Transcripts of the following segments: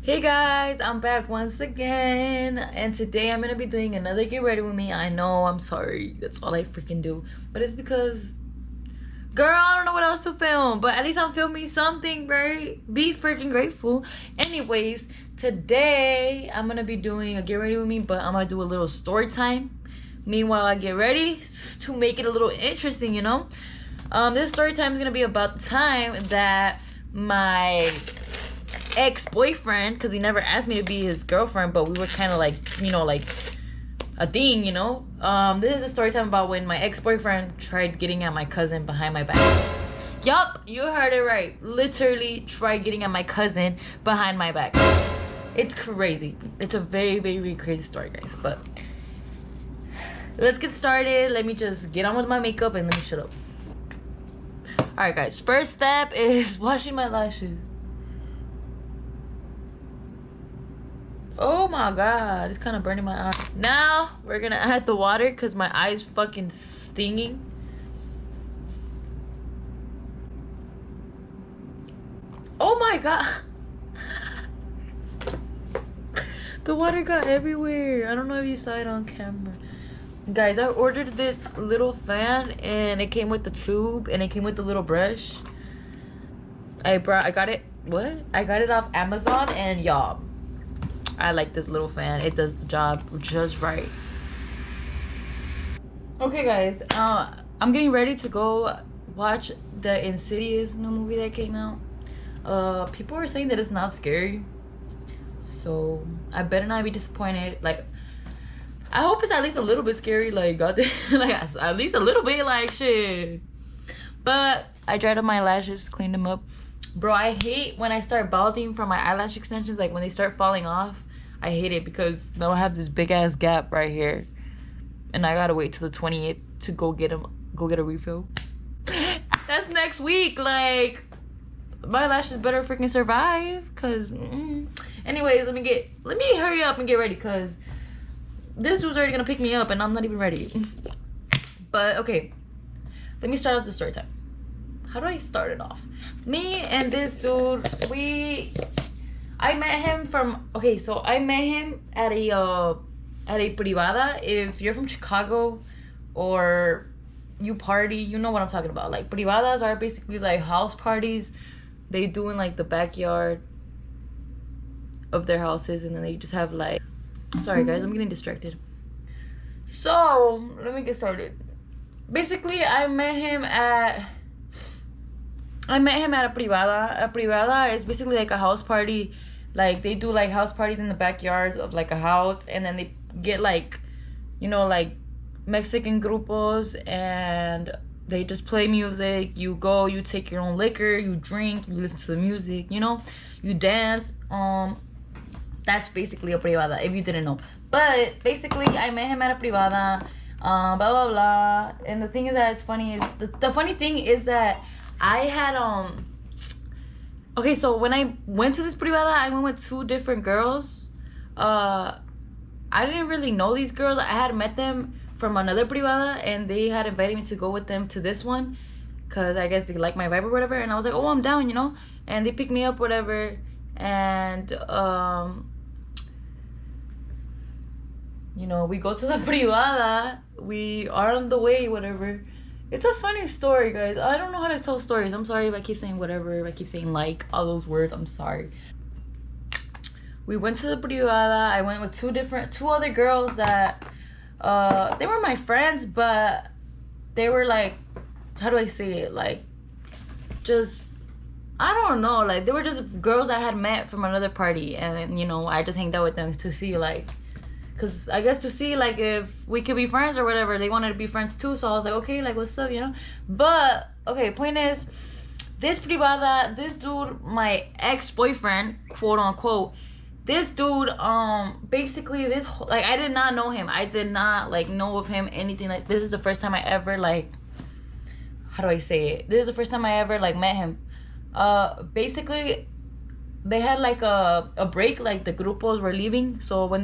Hey guys, I'm back once again, and today I'm gonna be doing another get ready with me. I know, I'm sorry, that's all I freaking do, but it's because, girl, I don't know what else to film, but at least I'm filming something, right? Be freaking grateful. Anyways, today I'm gonna be doing a get ready with me, but I'm gonna do a little story time. Meanwhile, I get ready to make it a little interesting, you know? This story time is gonna be about the time that my ex-boyfriend, because he never asked me to be his girlfriend, but we were kind of like, like a thing, this is a story time about when my ex-boyfriend tried getting at my cousin behind my back. Yup, you heard it right. Literally tried getting at my cousin behind my back. It's crazy. It's a very, very, very crazy story, guys. But let's get started. Let me just get on with my makeup and let me shut up. Alright, guys. First step is washing my lashes. Oh my god, it's kind of burning my eye. Now we're gonna add the water because my eye's fucking stinging. Oh my god. The water got everywhere. I don't know if you saw it on camera. Guys, I ordered this little fan and it came with the tube and it came with the little brush. I got it off Amazon, and y'all, I like this little fan. It does the job just right. Okay, guys, I'm getting ready to go watch the Insidious new movie that came out. People are saying that it's not scary, so I better not be disappointed. Like, I hope it's at least a little bit scary. Like, like at least a little bit. Like, shit. But I dried up my lashes, cleaned them up. Bro, I hate when I start balding from my eyelash extensions. Like, when they start falling off, I hate it because now I have this big ass gap right here, and I gotta wait till the 28th to go get a refill. That's next week. Like, my lashes better freaking survive. Cause, anyways, let me hurry up and get ready. Cause this dude's already gonna pick me up, and I'm not even ready. But okay, let me start off the story time. How do I start it off? Me and this dude, I met him at a privada. If you're from Chicago or you party, you know what I'm talking about. Like, privadas are basically like house parties they do in like the backyard of their houses, and then they just have like, sorry guys, I'm getting distracted. So let me get started. Basically, I met him at a privada. A privada is basically like a house party. Like, they do like house parties in the backyards of like a house, and then they get like, like Mexican grupos, and they just play music. You go, you take your own liquor, you drink, you listen to the music, you dance. That's basically a privada, if you didn't know. But basically, I met him at a privada, blah blah blah. And the thing is that it's funny is the funny thing is that I had okay, so when I went to this privada, I went with two different girls. I didn't really know these girls. I had met them from another privada, and they had invited me to go with them to this one because I guess they like my vibe or whatever. And I was like, oh, I'm down, and they picked me up, whatever. And we go to the privada. We are on the way, whatever. It's a funny story, guys. I don't know how to tell stories. I'm sorry if I keep saying whatever, if I keep saying like all those words. I'm sorry. We went to the privada. I went with two other girls that they were my friends, but they were like, how do I say it? Like, just, I don't know. Like, they were just girls I had met from another party, and I just hanged out with them to see like, because I guess to see like if we could be friends or whatever. They wanted to be friends too, so I was like, okay, like, what's up, But okay, point is, this privada, this dude, my ex-boyfriend, quote unquote, this dude, basically I did not know him. I did not like know of him, anything. Like, this is the first time I ever like, how do I say it? This is the first time I ever like met him. Basically, they had like a break, like the grupos were leaving. So when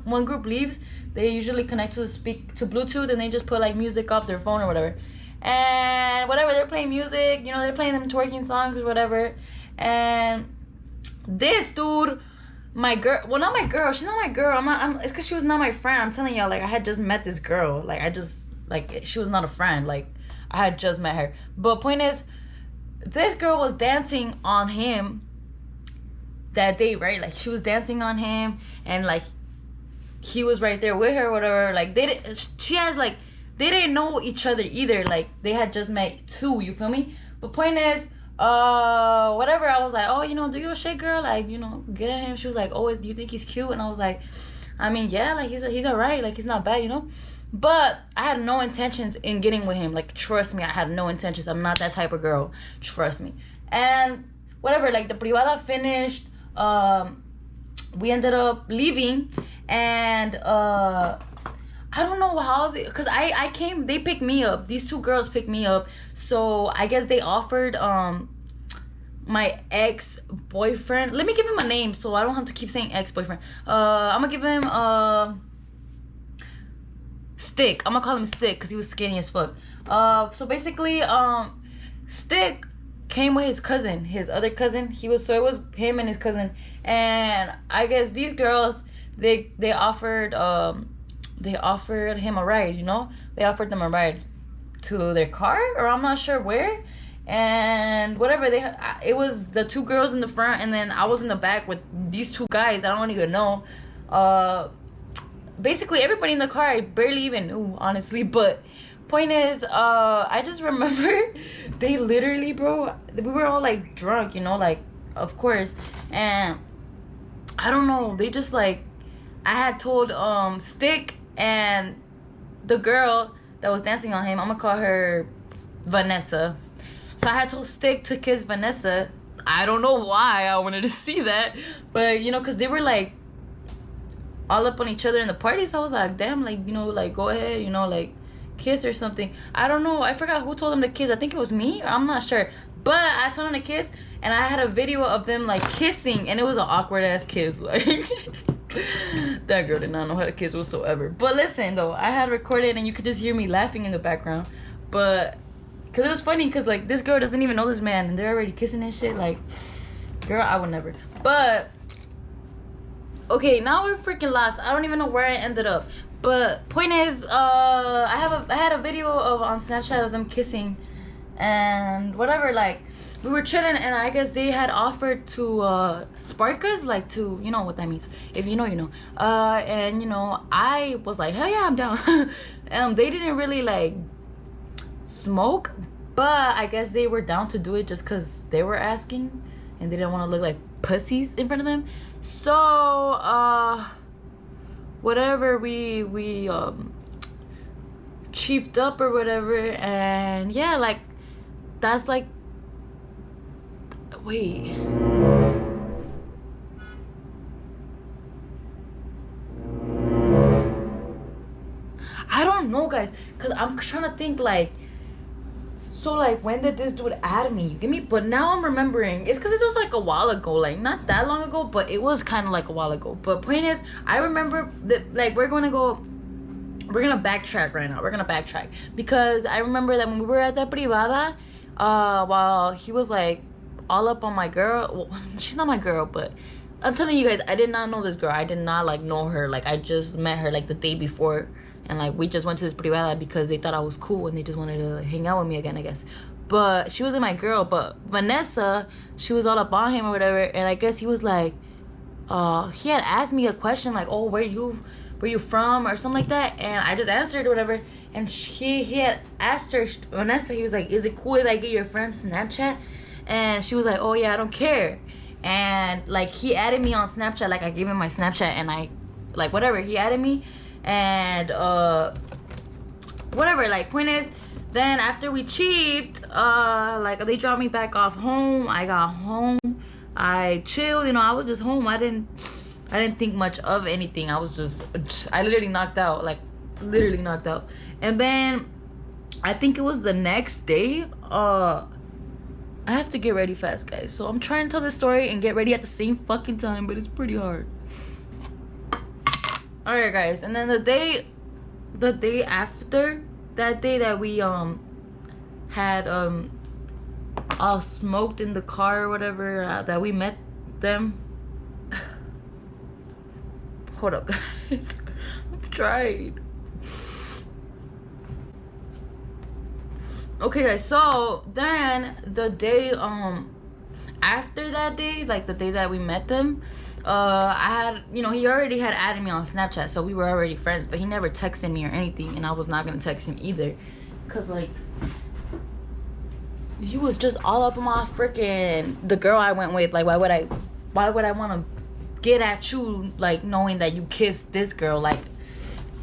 one group leaves, they usually connect to Bluetooth, and they just put like music off their phone or whatever. And whatever, they're playing music, they're playing them twerking songs or whatever. And this dude, my girl, well, not my girl, she's not my girl, it's because she was not my friend. I'm telling y'all, like, I had just met this girl, like, she was not a friend, like, I had just met her. But point is, this girl was dancing on him that day, right? Like, she was dancing on him, and like, he was right there with her, or whatever. Like, they didn't know each other either. Like, they had just met too, you feel me? But point is, whatever, I was like, oh, do your shit, girl, like, get at him. She was like, oh, do you think he's cute? And I was like, I mean, yeah, like, he's alright, like, he's not bad, but I had no intentions in getting with him. Like, trust me, I had no intentions. I'm not that type of girl, trust me. And whatever, like, the privada finished, we ended up leaving, and I don't know how because I came, they picked me up, these two girls picked me up. So I guess they offered my ex-boyfriend, let me give him a name so I don't have to keep saying ex-boyfriend. I'm gonna give him Stick. I'm gonna call him Stick because he was skinny as fuck. So basically, Stick came with his cousin, his other cousin. So it was him and his cousin. And I guess these girls, they offered him a ride, They offered them a ride to their car, or I'm not sure where. And whatever, it was the two girls in the front, and then I was in the back with these two guys I don't even know. Basically everybody in the car I barely even knew, honestly. But point is, I just remember they literally, bro, we were all like drunk, like, of course. And I don't know, they just like, I had told Stick and the girl that was dancing on him, I'm gonna call her Vanessa. So I had told Stick to kiss Vanessa. I don't know why I wanted to see that, but because they were like all up on each other in the party. So I was like, damn, like, like, go ahead, like, kiss or something. I don't know, I forgot who told them to kiss. I think it was me, I'm not sure, but I told them to kiss, and I had a video of them like kissing, and it was an awkward ass kiss. Like, that girl did not know how to kiss whatsoever. But listen though, I had recorded, and you could just hear me laughing in the background, but because it was funny, because like, this girl doesn't even know this man, and they're already kissing and shit. Like, girl, I would never. But okay, now we're freaking lost. I don't even know where I ended up. But point is, I had a video on Snapchat of them kissing, and whatever, like, we were chilling, and I guess they had offered to spark us, like, to, you know what that means. If you know, you know. And I was like, hell yeah, I'm down. They didn't really like smoke, but I guess they were down to do it just because they were asking, and they didn't want to look like pussies in front of them. So whatever, we chiefed up or whatever, and yeah, like, that's like, wait, I don't know, guys, because I'm trying to think, like, so like, when did this dude add me? You get me? But now I'm remembering, it's because it was like a while ago, like, not that long ago, but it was kind of like a while ago. But point is, I remember that, like, we're gonna backtrack right now. We're gonna backtrack because I remember that when we were at that privada, while he was like all up on my girl, well, she's not my girl, but I'm telling you guys, I did not know this girl. I did not like know her. Like, I just met her like the day before, and like, we just went to this privada because they thought I was cool and they just wanted to hang out with me again, I guess. But she wasn't my girl. But Vanessa, she was all up on him or whatever, and I guess he was like, he had asked me a question like, oh, where you from, or something like that, and I just answered or whatever. And he had asked her, Vanessa, he was like, is it cool if I get your friend's Snapchat? And she was like, oh yeah, I don't care. And like, he added me on Snapchat, like, I gave him my Snapchat, and I, like, whatever, he added me, and whatever, like, point is, then after we chiefed, like, they dropped me back off home. I got home, I chilled, I was just home. I didn't think much of anything. I literally knocked out, like, literally knocked out. And then I think it was the next day, I have to get ready fast, guys, so I'm trying to tell this story and get ready at the same fucking time, but it's pretty hard. Alright, guys, and then the day after that day that we had all smoked in the car or whatever, that we met them. Hold up, guys. I'm trying. Okay, guys. So then the day after that day, like the day that we met them, I had, you know, he already had added me on Snapchat, so we were already friends, but he never texted me or anything, and I was not gonna text him either, cause like he was just all up in my freaking the girl I went with. Like, why would I want to get at you, like, knowing that you kissed this girl, like,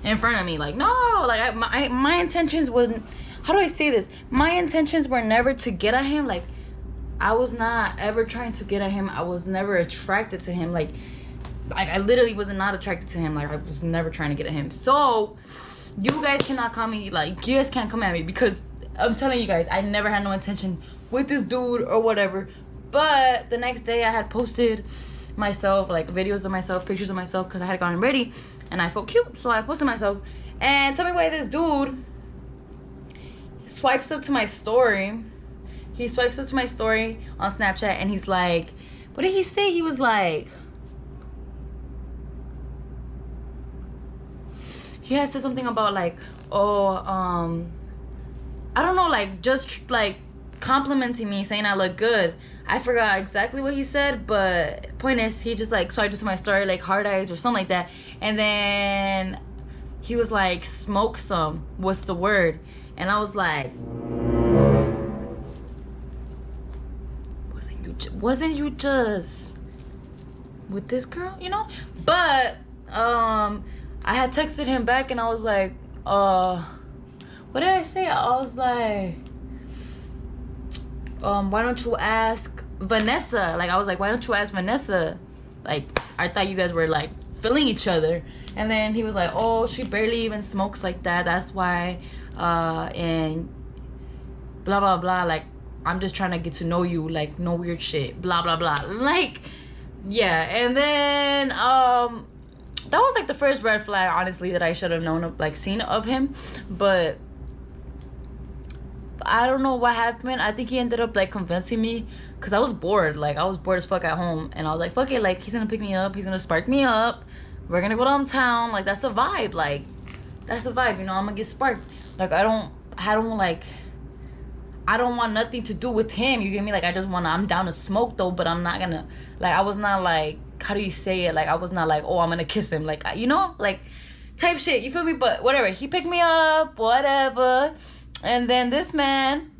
in front of me? Like, no, like, my intentions wasn't, how do I say this? My intentions were never to get at him. Like, I was not ever trying to get at him. I was never attracted to him. Like I literally was not attracted to him. Like, I was never trying to get at him. So you guys cannot call me, like, you guys can't come at me, because I'm telling you guys, I never had no intention with this dude or whatever. But the next day I had posted myself, like, videos of myself, pictures of myself, because I had gotten ready and I felt cute, so I posted myself. And tell me why this dude swipes up to my story. He swipes up to my story on Snapchat, and he's like, what did he say? He was like, he had said something about, like, oh, I don't know, like, just, like, complimenting me, saying I look good. I forgot exactly what he said, but point is, he just, like, swiped to my story, like, hard eyes or something like that. And then he was like, smoke some, what's the word? And I was like, wasn't you just with this girl, you know? But I had texted him back, and I was like, what did I say? I was like, why don't you ask Vanessa? Like, I was like, why don't you ask Vanessa? Like, I thought you guys were, like, feeling each other. And then he was like, oh, she barely even smokes like that, that's why, and blah blah blah, like, I'm just trying to get to know you, like, no weird shit, blah blah blah. Like, yeah. And then that was, like, the first red flag, honestly, that I should have known of, like, seen of him. But I don't know what happened. I think he ended up, like, convincing me, because I was bored. Like, I was bored as fuck at home, and I was like, fuck it, like, he's gonna pick me up, he's gonna spark me up, we're gonna go downtown. Like, that's a vibe. Like, that's a vibe, you know. I'm gonna get sparked. Like, I don't want nothing to do with him, you get me? Like, I'm down to smoke, though, but I'm not gonna, like, I was not, like, how do you say it? Like, I was not like, oh, I'm gonna kiss him, like, you know, like, type shit, you feel me? But whatever, he picked me up, whatever. And then this man,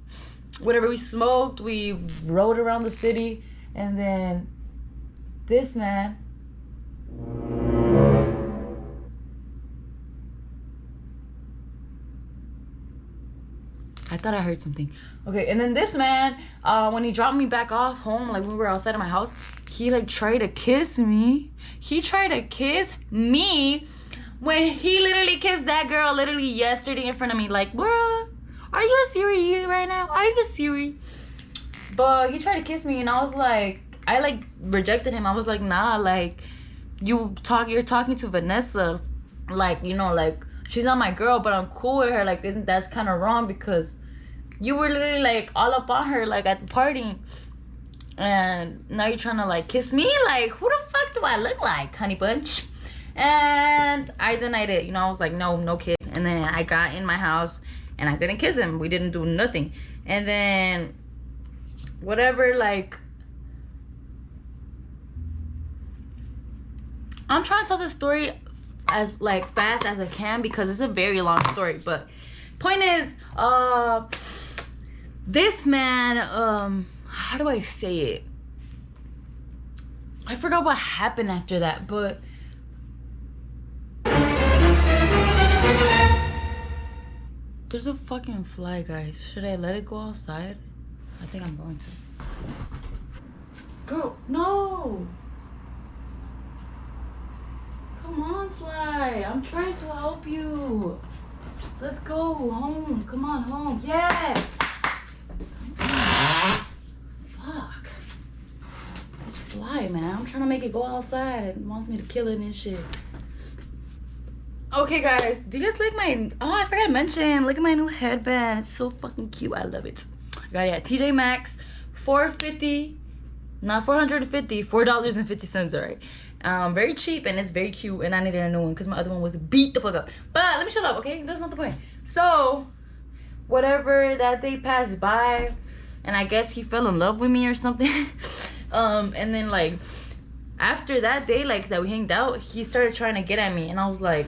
whatever, we smoked, we rode around the city, and then this man, I thought I heard something. Okay, and then this man, when he dropped me back off home, like, when we were outside of my house, he, like, tried to kiss me. He tried to kiss me when he literally kissed that girl literally yesterday in front of me. Like, bruh, are you serious right now? Are you serious? But he tried to kiss me, and I was like, I, like, rejected him. I was like, nah, like, you're talking to Vanessa. Like, you know, like, she's not my girl, but I'm cool with her. Like, isn't that kind of wrong? Because you were literally, like, all up on her, like, at the party, and now you're trying to, like, kiss me? Like, who the fuck do I look like, honey bunch? And I denied it. You know, I was like, no kiss. And then I got in my house, and I didn't kiss him. We didn't do nothing. And then whatever, like, I'm trying to tell this story as, like, fast as I can, because it's a very long story. But point is, this man, how do I say it? I forgot what happened after that, but there's a fucking fly, guys. Should I let it go outside? I think I'm going to. Girl, no! Come on, fly. I'm trying to help you. Let's go home. Come on, home. Yes! Come on. Fuck. This fly, man. I'm trying to make it go outside. It wants me to kill it and shit. Okay, guys. Do you guys like my... Oh, I forgot to mention. Look at my new headband. It's so fucking cute. I love it. I got it at TJ Maxx. $4.50. Not $4.50, $4.50, all right. Very cheap, and it's very cute, and I needed a new one because my other one was beat the fuck up. But let me shut up, okay? That's not the point. So, whatever, that day passed by, and I guess he fell in love with me or something. And then, like, after that day, like, that we hanged out, he started trying to get at me, and I was like,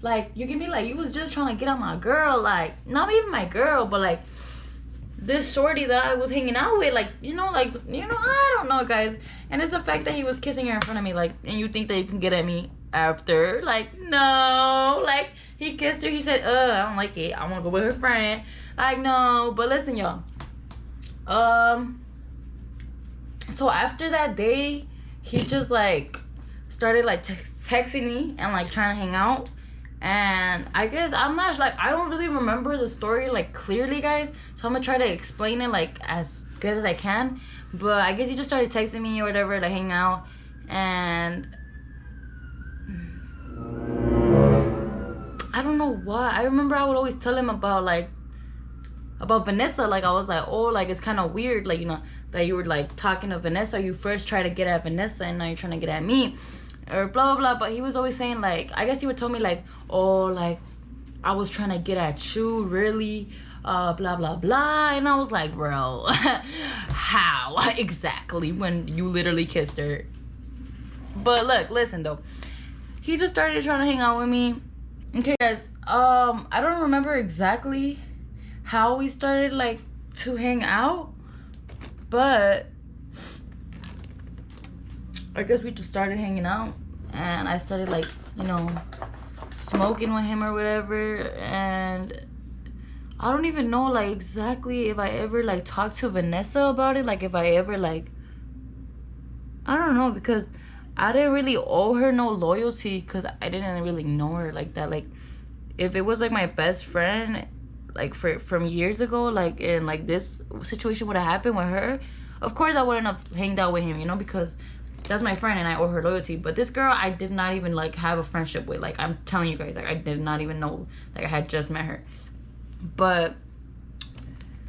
like, you get me? Like, you was just trying to get at my girl, like, not even my girl, but, like, this shorty that I was hanging out with, like, I don't know, guys. And it's the fact that he was kissing her in front of me, like, and you think that you can get at me after, like, no, like, he kissed her, he said, I don't like it, I want to go with her friend, like, no. But listen, y'all, so after that day, he just, like, started, like, texting me and, like, trying to hang out. And I guess I'm not, like, I don't really remember the story, like, clearly, guys, so I'm gonna try to explain it, like, as good as I can. But I guess he just started texting me or whatever to hang out. And I don't know why. I remember I would always tell him about Vanessa. Like, I was like, oh, like, it's kind of weird, like, that you were, like, talking to Vanessa. You first tried to get at Vanessa, and now you're trying to get at me, or blah blah blah. But he was always saying, like, I guess he would tell me, like, oh, like, I was trying to get at you, really, blah blah blah. And I was like, bro, how exactly, when you literally kissed her? But look, listen though, he just started trying to hang out with me. Okay, guys, I don't remember exactly how we started, like, to hang out, but I guess we just started hanging out, and I started, like, smoking with him or whatever. And I don't even know, like, exactly if I ever, like, talked to Vanessa about it, like, if I ever, like, I don't know, because I didn't really owe her no loyalty, because I didn't really know her like that. Like, if it was, like, my best friend, like, from years ago, like, and, like, this situation would have happened with her, of course I wouldn't have hanged out with him, because that's my friend and I owe her loyalty. But this girl, I did not even, like, have a friendship with. Like, I'm telling you guys, like, I did not even know, like, I had just met her. But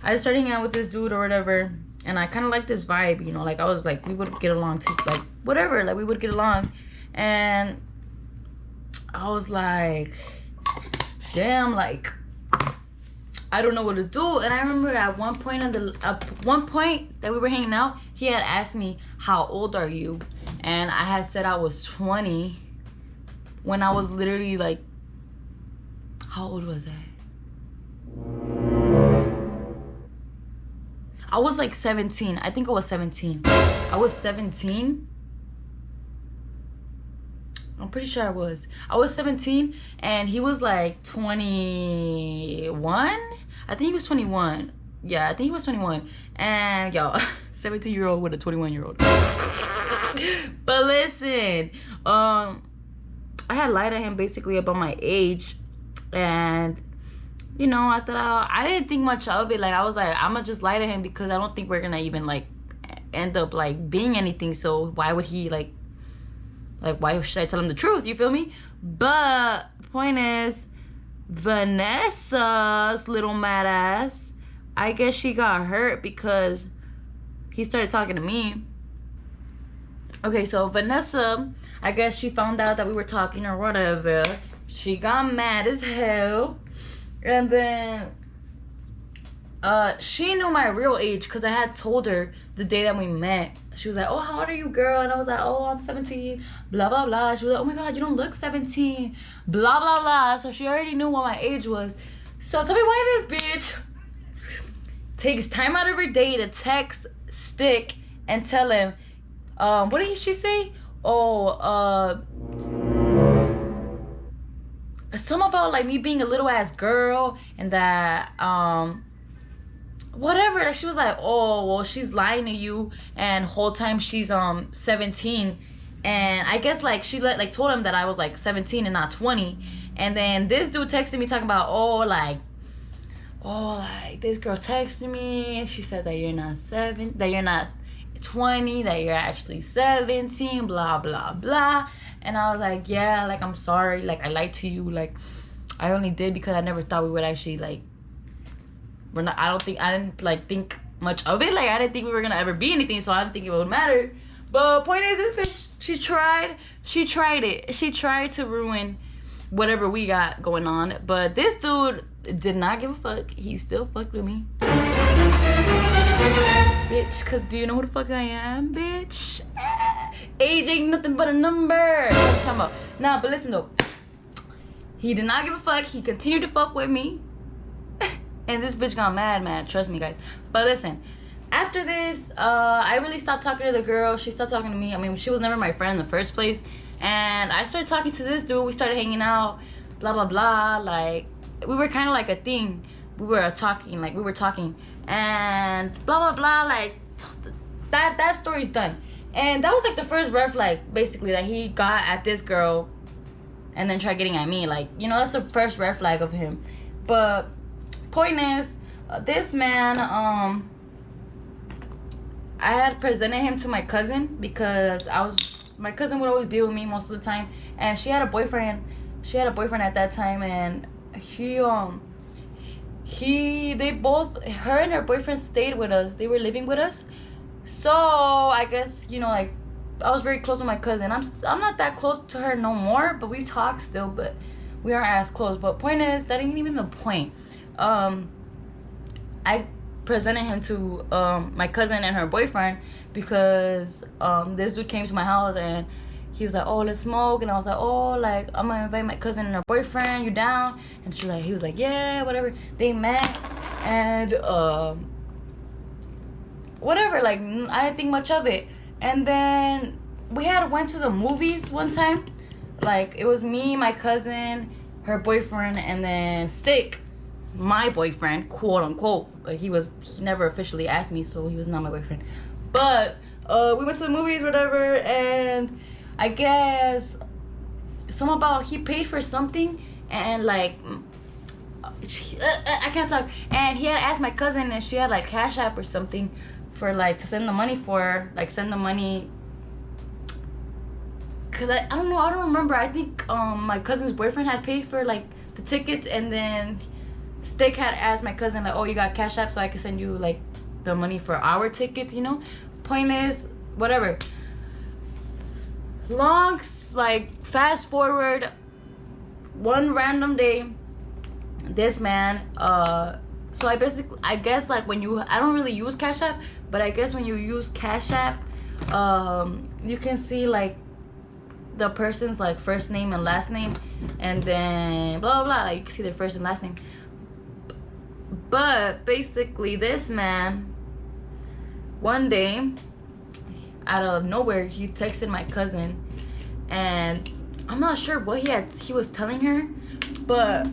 I just started hanging out with this dude or whatever, and I kind of liked this vibe, like, I was like, we would get along too, like, whatever, like, we would get along. And I was like, damn, like, I don't know what to do. And I remember at one point that we were hanging out, he had asked me, how old are you? And I had said I was 20, when I was literally, like, how old was I? I was, like, 17. I think I was 17. I was 17. I'm pretty sure I was 17, and he was, like, 21. I think he was 21. Yeah, I think he was 21. And y'all, 17-year-old with a 21-year-old. But listen, I had lied to him basically about my age, and I thought I didn't think much of it. Like, I was like, I'm gonna just lie to him because I don't think we're gonna even, like, end up, like, being anything. So why would he, like, why should I tell him the truth? You feel me? But point is, Vanessa's little mad ass, I guess she got hurt because he started talking to me. Okay, so Vanessa, I guess she found out that we were talking or whatever. She got mad as hell. And then she knew my real age because I had told her the day that we met. She was like, oh, how old are you, girl? And I was like, oh, I'm 17, blah blah blah. She was like, oh my god, you don't look 17, blah blah blah. So she already knew what my age was. So tell me why this bitch takes time out of her day to text Stick and tell him, what did she say? Something about, like, me being a little ass girl, and that whatever. Like, she was like, oh, well, she's lying to you, and whole time she's 17. And I guess, like, she told him that I was, like, 17 and not 20. And then this dude texted me talking about, like, this girl texted me, and she said that you're not 20, that you're actually 17, blah blah blah. And I was like, yeah, like, I'm sorry, like, I lied to you, like, I only did because I never thought we would actually, like, we're not. I didn't like think much of it. Like I didn't think we were gonna ever be anything, so I didn't think it would matter. But point is, this bitch, she tried it. She tried to ruin whatever we got going on. But this dude did not give a fuck. He still fucked with me. Bitch, cause do you know who the fuck I am, bitch? Age ain't nothing but a number. That's what I'm talking about. Nah, but listen though. He did not give a fuck. He continued to fuck with me. And this bitch got mad. Trust me, guys. But listen. After this, I really stopped talking to the girl. She stopped talking to me. I mean, she was never my friend in the first place. And I started talking to this dude. We started hanging out. Blah, blah, blah. Like, we were kind of like a thing. We were talking. And blah, blah, blah. Like, that story's done. And that was like the first red flag, basically, that he got at this girl and then tried getting at me. Like, you know, that's the first red flag of him. But point is, this man, I had presented him to my cousin because my cousin would always be with me most of the time, and she had a boyfriend. She had a boyfriend at that time, and her and her boyfriend stayed with us. They were living with us. So I guess, you know, like, I was very close with my cousin. I'm not that close to her no more, but we talk still, but we aren't as close. But point is, that ain't even the point. I presented him to my cousin and her boyfriend because this dude came to my house and he was like, oh, let's smoke. And I was like, oh, like, I'm gonna invite my cousin and her boyfriend. You down? And he was like, yeah, whatever. They met and whatever. Like, I didn't think much of it. And then we went to the movies one time. Like, it was me, my cousin, her boyfriend, and then Stick, my boyfriend, quote unquote. Like, he never officially asked me, so he was not my boyfriend. But we went to the movies, whatever, and I guess something about he paid for something, and like I can't talk. And he had asked my cousin if she had like Cash App or something for like to send the money for, like, send the money. Cause I don't know, I don't remember. I think my cousin's boyfriend had paid for like the tickets, and then Stick had asked my cousin like, oh, you got Cash App so I can send you like the money for our tickets, you know. Point is, whatever. Fast forward, one random day, this man, so I guess like I don't really use Cash App, but I guess when you use Cash App, you can see like the person's like first name and last name, and then blah blah blah, like you can see their first and last name. But basically, this man, one day, out of nowhere, he texted my cousin, and I'm not sure what he was telling her, but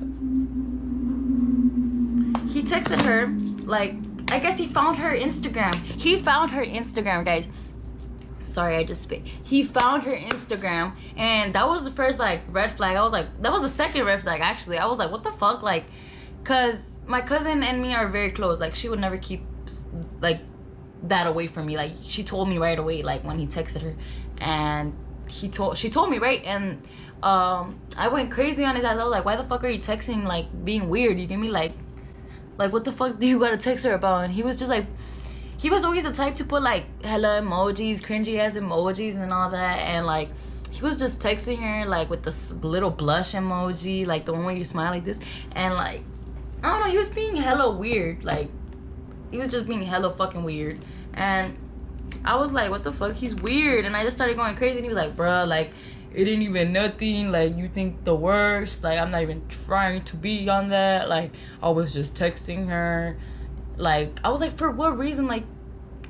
he texted her, like, I guess he found her Instagram. He found her Instagram, guys. Sorry, I just spit. He found her Instagram, and that was the first, like, red flag. I was like, that was the second red flag, actually. I was like, what the fuck? Like, because my cousin and me are very close. Like, she would never keep, like, that away from me. Like, she told me right away, like, when he texted her, and she told me, right? And I went crazy on his ass. I was like, why the fuck are you texting, like, being weird? You get me? Like what the fuck do you gotta text her about? And he was just like, he was always the type to put like hella emojis, cringy ass emojis and all that, and like he was just texting her like with this little blush emoji, like the one where you smile like this, and like, I don't know, he was being hella weird. Like, he was just being hella fucking weird. And I was like, what the fuck? He's weird. And I just started going crazy. And he was like, bruh, like, it ain't even nothing. Like, you think the worst. Like, I'm not even trying to be on that. Like, I was just texting her. Like, I was like, for what reason? Like,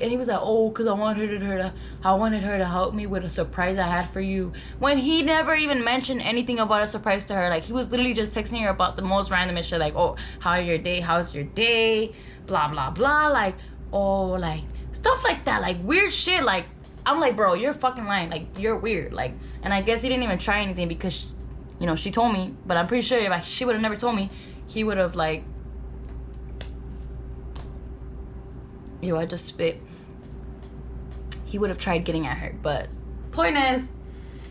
and he was like, oh, because I wanted her to help me with a surprise I had for you. When he never even mentioned anything about a surprise to her. Like, he was literally just texting her about the most random shit. Like, oh, how's your day? Blah, blah, blah. Like, oh, like, stuff like that. Like, weird shit. Like, I'm like, bro, you're fucking lying. Like, you're weird. Like, and I guess he didn't even try anything because, you know, she told me. But I'm pretty sure if she would have never told me, he would have, like, yo, I just spit. He would have tried getting at her. But point is,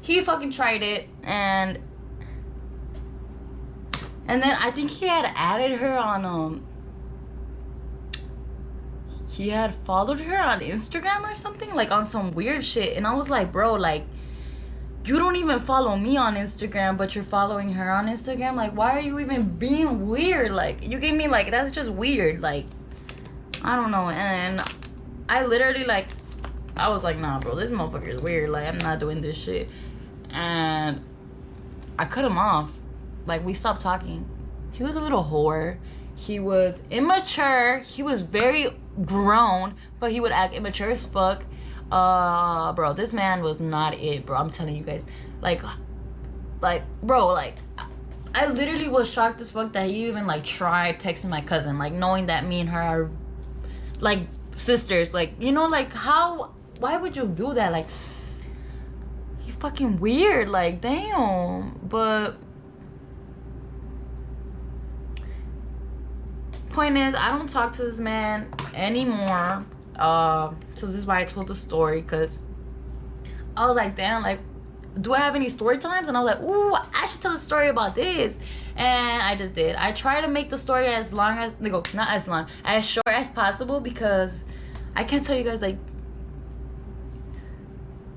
he fucking tried it. And then I think he had added her on he had followed her on Instagram or something, like on some weird shit. And I was like, bro, like, you don't even follow me on Instagram, but you're following her on Instagram. Like, why are you even being weird? Like, you gave me, like, that's just weird. Like, I don't know. And I literally, like, I was like, nah, bro, this motherfucker is weird. Like, I'm not doing this shit. And I cut him off. Like, we stopped talking. He was a little whore. He was immature. He was very grown, but he would act immature as fuck. Bro, this man was not it, bro. I'm telling you guys. Like, bro, like, I literally was shocked as fuck that he even, like, tried texting my cousin. Like, knowing that me and her are, like, sisters. Like, you know, like, why would you do that? Like, you fucking weird. Like, damn. But point is, I don't talk to this man anymore. So this is why I told the story, because I was like, damn, like, do I have any story times? And I was like, ooh, I should tell a story about this. And I just did. I try to make the story as long as, not as long, as short as possible, because I can't tell you guys, like,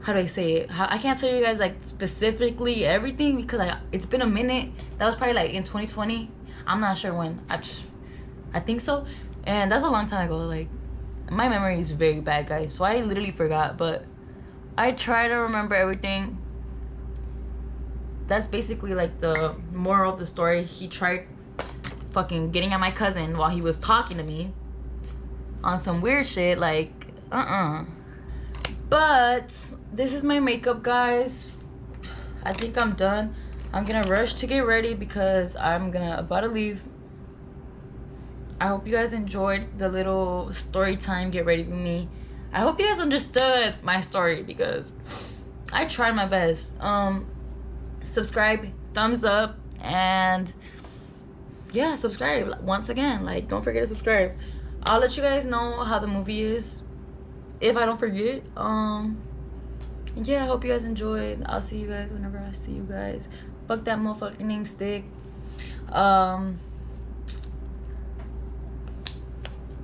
how do I say it? I can't tell you guys, like, specifically everything, because it's been a minute. That was probably, like, in 2020. I'm not sure when. I think so. And that's a long time ago. Like, my memory is very bad, guys. So I literally forgot. But I try to remember everything. That's basically, like, the moral of the story. He tried fucking getting at my cousin while he was talking to me on some weird shit. Like, But this is my makeup, guys. I think I'm done. I'm gonna rush to get ready because I'm about to leave. I hope you guys enjoyed the little story time get ready with me. I hope you guys understood my story, because I tried my best. Subscribe, thumbs up, and yeah, subscribe once again. Like, don't forget to subscribe. I'll let you guys know how the movie is if I don't forget. Yeah, I hope you guys enjoyed. I'll see you guys whenever I see you guys. Fuck that motherfucking name stick.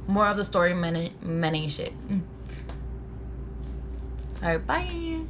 More of the story, many shit. Alright, bye.